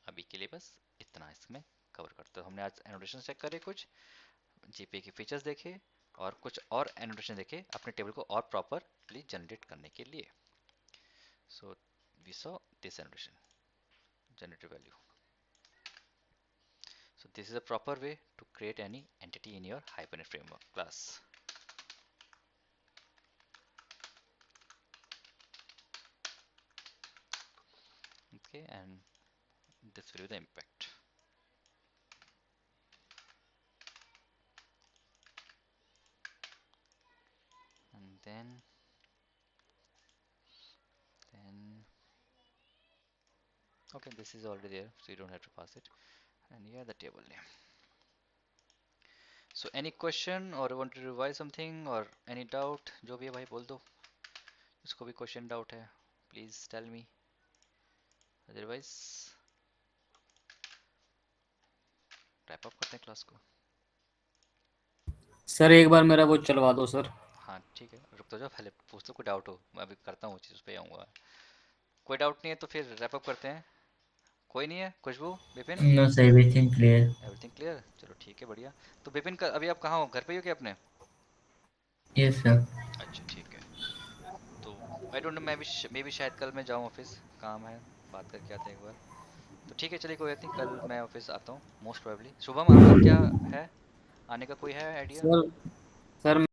अभी के लिए बस इतना इसमें कवर करते हैं। हमने आज एनोटेशन चेक करे, कुछ जीपीए की फीचर्स देखे और कुछ और एनोटेशन देखे अपने टेबल को और प्रॉपरली जनरेट करने के लिए। So we saw this annotation, generated value। So this is a proper way to create any entity in your Hibernate framework class। Okay, and this will be the impact। And then okay, this is already there, so you don't have to pass it। and here the table name. So any question or want to revise something or any doubt? जो भी है भाई बोल दो, जिसको भी question doubt है please tell me, otherwise wrap up करते हैं क्लास को. सर एक बार मेरा वो चलवा दो सर। हाँ ठीक है, रुक तो जाओ, पहले पूछ तो कोई डाउट हो, मैं अभी करता हूँ चीज़, उस पर आऊँगा. कोई डाउट नहीं है तो फिर रैप अप करते हैं. कोई नहीं है, Khushboo, Vipin, No, sir, everything clear. Everything clear. चलो ठीक है, बढ़िया. तो विपिन का अभी आप कहाँ हो, घर पे ही हो क्या अपने? Yes, sir. अच्छा ठीक है. तो आई डोंट नो, मैं भी शायद कल मैं जाऊँ ऑफिस, काम है, बात करके आते हैं एक बार. तो ठीक है चलिए, कोई बात नहीं, कल मैं ऑफिस आता हूँ मोस्ट प्रोबेबली. शुभम आपका क्या है, आने का कोई है आइडिया? Sir sir